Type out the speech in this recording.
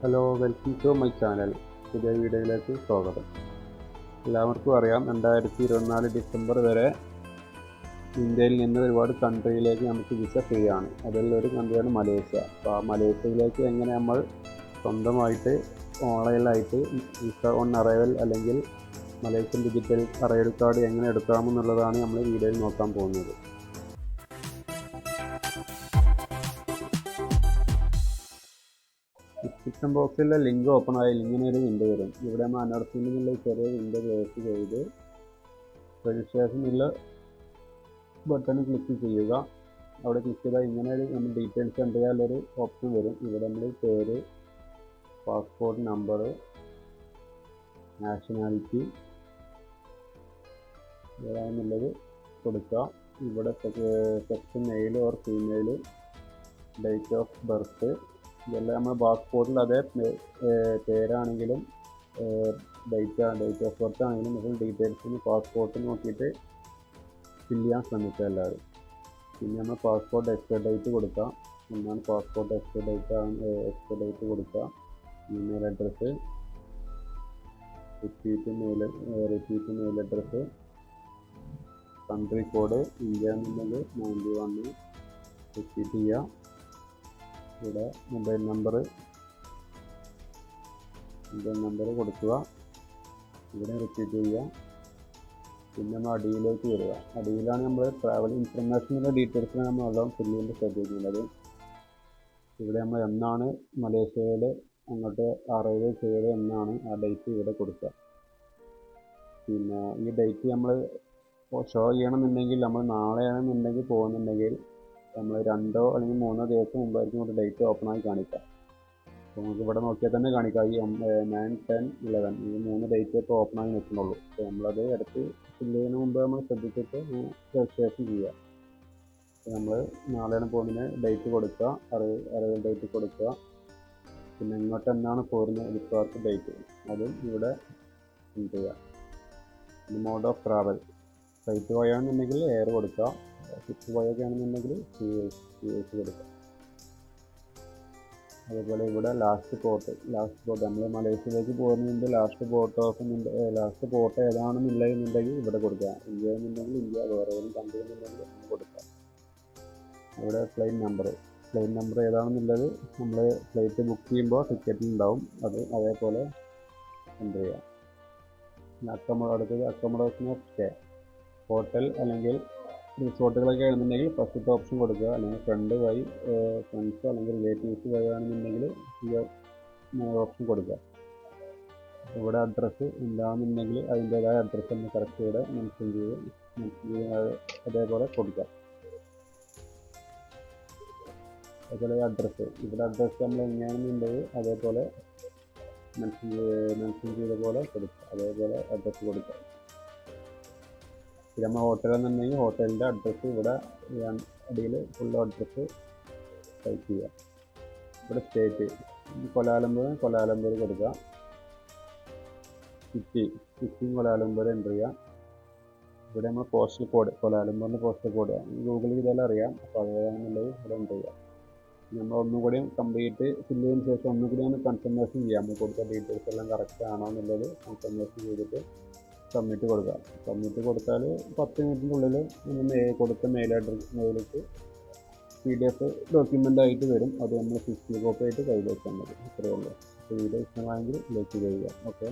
Hello, welcome to my channel. പുതിയ വീഡിയോയിലേക്ക് സ്വാഗതം. എല്ലാവർക്കും അറിയാം, 2024 ഡിസംബർ വരെ ഇന്ത്യയിൽ നിന്ന് ഒരുപാട് കൺട്രിയിലേക്ക് നമുക്ക് വിസ ഫ്രീ ആണ്. അതിലൊരു കൺട്രിയാണ് മലേഷ്യ. അപ്പോൾ ആ മലേഷ്യയിലേക്ക് എങ്ങനെ നമ്മൾ സ്വന്തമായിട്ട് ഓൺലൈനിലായിട്ട് വിസ ഓൺ അറൈവൽ അല്ലെങ്കിൽ മലേഷ്യൻ ഡിജിറ്റൽ അറൈവൽ കാർഡ് എങ്ങനെ എടുക്കാമെന്നുള്ളതാണ് നമ്മൾ വീഡിയോയിൽ നോക്കാൻ പോകുന്നത്. ഡിസ്ക്രിപ്ഷൻ ബോക്സിലെ ലിങ്ക് ഓപ്പൺ ആയാൽ ഇങ്ങനെ ഒരു വിൻഡോ വരും. ഇവിടെ നമ്മൾ അനർത്തിൻ്റെ എന്നുള്ള ചെറിയ വിൻഡോ ക്ലോസ് ചെയ്ത് രജിസ്ട്രേഷൻ എന്നുള്ള ബട്ടൺ ക്ലിക്ക് ചെയ്യുക. അവിടെ ക്ലിക്ക് ചെയ്താൽ ഇങ്ങനെ ഒരു നമ്മൾ ഡീറ്റെയിൽസ് എൻ്റർ ചെയ്യാനുള്ളൊരു ഓപ്ഷൻ വരും. ഇവിടെ നമ്മൾ പേര്, പാസ്പോർട്ട് നമ്പർ, നാഷണാലിറ്റി ഏതാണെന്നുള്ളത് കൊടുക്കുക. ഇവിടെ section male or female, date of birth, ഇതെല്ലാം നമ്മൾ പാസ്പോർട്ടിൽ അതേ പേരാണെങ്കിലും ഡേറ്റ് ഓഫ് ബർത്ത് ആണെങ്കിലും ഫുൾ ഡീറ്റെയിൽസിന് പാസ്പോർട്ട് നോക്കിയിട്ട് ഫില്ല് ചെയ്യാൻ ശ്രമിക്കുക എല്ലാവരും. പിന്നെ നമ്മൾ പാസ്പോർട്ട് എക്സ്പയർ ഡേറ്റ് കൊടുക്കുക. എന്നാണ് പാസ്പോർട്ട് എക്സ്പയർ ഡേറ്റ് കൊടുക്കുക. Email address, repeat mail address, country code India എന്നുള്ളത് 91 റിപ്പീറ്റ് ചെയ്യുക. ഇവിടെ മൊബൈൽ നമ്പർ കൊടുക്കുക. ഇവിടെ റിപ്പീറ്റ് ചെയ്യുക. പിന്നെ നമ്മൾ അടിയിലേക്ക് വരിക. അടിയിലാണ് നമ്മൾ ട്രാവൽ ഇൻഫർമേഷനുള്ള ഡീറ്റെയിൽസിന് നമ്മൾ എല്ലാം ഫില്ല് ചെയ്യുമ്പോൾ ശ്രദ്ധിക്കുന്നത്. ഇവിടെ നമ്മൾ എന്നാണ് മലേഷ്യയിൽ അങ്ങോട്ട് അറൈവ് ചെയ്തത് എന്നാണ് ആ ഡേറ്റ് ഇവിടെ കൊടുക്കുക. പിന്നെ ഈ ഡേറ്റ് നമ്മൾ ഷോ ചെയ്യണമെന്നുണ്ടെങ്കിൽ നമ്മൾ നാളെയാണെന്നുണ്ടെങ്കിൽ പോകുന്നുണ്ടെങ്കിൽ നമ്മൾ 2 അല്ലെങ്കിൽ 3 ദിവസം മുമ്പായിരിക്കും ഒരു ഡേറ്റ് ഓപ്പൺ ആയി കാണിക്കാം. അപ്പോൾ നമുക്ക് ഇവിടെ നോക്കിയാൽ തന്നെ കാണിക്കാം. ഈ 9, 10, 11 ഈ 3 ഡേറ്റ് ഇപ്പോൾ ഓപ്പൺ ആയി നിൽക്കുന്നുള്ളൂ. അപ്പോൾ നമ്മളത് ഇടയ്ക്ക് ഫില്ല് ചെയ്യുന്നതിന് മുമ്പ് നമ്മൾ ശ്രദ്ധിച്ചിട്ട് രജിസ്ട്രേഷൻ ചെയ്യുക. നമ്മൾ നാളെയാണ് പോകുന്നതിന് ഡേറ്റ് കൊടുക്കുക, അറൈവൽ ഡേറ്റ് കൊടുക്കുക. പിന്നെ ഇങ്ങോട്ട് എന്നാണ് പോരുന്നത് ഡിപ്പാർട്ട് ഡേറ്റ് അതും ഇവിടെ എൻ്റർ ചെയ്യുക. പിന്നെ മോഡ് ഓഫ് ട്രാവൽ, ഫ്ലൈറ്റ് പോയാണെന്നുണ്ടെങ്കിൽ എയർ കൊടുക്കുക, ഷിപ്പ് പോയൊക്കെ ആണെന്നുണ്ടെങ്കിൽ CAC കൊടുക്കുക. അതേപോലെ ഇവിടെ ലാസ്റ്റ് പോർട്ട് നമ്മൾ മലേഷ്യയിലേക്ക് പോകുന്നതിൻ്റെ ലാസ്റ്റ് പോർട്ട് ഏതാണെന്നുണ്ടെങ്കിൽ ഇവിടെ കൊടുക്കുക. ഇന്ത്യ എന്നുണ്ടെങ്കിൽ ഇന്ത്യ, വേറെ ഏതെങ്കിലും കൺട്രി എന്നുണ്ടെങ്കിൽ അങ്ങനെ കൊടുക്കുക. ഇവിടെ ഫ്ലൈറ്റ് നമ്പർ ഏതാണെന്നുള്ളത് നമ്മൾ ഫ്ലൈറ്റ് ബുക്ക് ചെയ്യുമ്പോൾ ടിക്കറ്റിലുണ്ടാവും, അത് അതേപോലെ എൻ്റർ ചെയ്യാം. അടുത്തത് അക്കോമഡേഷൻ ഓഫ് സ്റ്റേ, ഹോട്ടൽ അല്ലെങ്കിൽ റിസോർട്ടുകളൊക്കെ ആണെന്നുണ്ടെങ്കിൽ ഫസ്റ്റത്തെ ഓപ്ഷൻ കൊടുക്കുക. അല്ലെങ്കിൽ ഫ്രണ്ട്സോ അല്ലെങ്കിൽ റിലേറ്റീവ്സ് വഴി ആണെന്നുണ്ടെങ്കിൽ ഈ ഓപ്ഷൻ കൊടുക്കുക. ഇവിടെ അഡ്രസ്സ് എന്താണെന്നുണ്ടെങ്കിൽ അതിൻ്റേതായ അഡ്രസ്സ് തന്നെ കറക്റ്റ് ഇവിടെ മെൻഷൻ ചെയ്ത് അതേപോലെ കൊടുക്കുക. അതേപോലെ ഇവിടെ അഡ്രസ്സ് നമ്മൾ എങ്ങനെയാണെന്നുണ്ടെങ്കിൽ അതേപോലെ മെൻഷൻ ചെയ്ത പോലെ കൊടുക്കുക. അതേപോലെ അഡ്രസ്സ് കൊടുക്കുക. പിന്നെ നമ്മൾ ഹോട്ടലെന്നുണ്ടെങ്കിൽ ഹോട്ടലിൻ്റെ അഡ്രസ്സ് ഇവിടെ അടിയിൽ ഫുൾ അഡ്രസ്സ് ടൈപ്പ് ചെയ്യുക. ഇവിടെ സ്റ്റേറ്റ് കൊലാലംപൂർ കൊടുക്കുക. സിറ്റി കൊലാലംപൂർ എൻ്റർ ചെയ്യുക. ഇവിടെ നമ്മൾ പോസ്റ്റൽ കോഡ്, കൊലാലംപൂറിൻ്റെ പോസ്റ്റൽ കോഡ് ഗൂഗിളിൽ ഇതെല്ലാം അറിയാം. അപ്പോൾ അതേതാണെന്നുള്ളത് ഇവിടെ എൻ്റർ ചെയ്യുക. നമ്മൾ ഒന്നുകൂടി കംപ്ലീറ്റ് ഫില്ല് ചെയ്തതിന് ശേഷം ഒന്നുകൂടി ഒന്ന് കൺഫർമേഷൻ ചെയ്യാം. നമ്മൾ കൊടുത്ത ഡീറ്റെയിൽസ് എല്ലാം കറക്റ്റ് ആണോ എന്നുള്ളത് കൺഫർമേഷൻ ചെയ്തിട്ട് സബ്മിറ്റ് കൊടുക്കുക. സബ്മിറ്റ് കൊടുത്താൽ 10 മിനിറ്റിനുള്ളിൽ കൊടുത്ത മെയിലേക്ക് PDF ഡോക്യുമെൻ്റ് ആയിട്ട് വരും. അത് നമ്മൾ ഫിസിക്കൽ കോപ്പി ആയിട്ട് കയ്യിൽ വെച്ചാൽ മതി. ഇത്രയേ ഉള്ളൂ. വീഡിയോ ഇഷ്ടമായെങ്കിൽ ലൈക്ക് ചെയ്യുക. ഓക്കെ.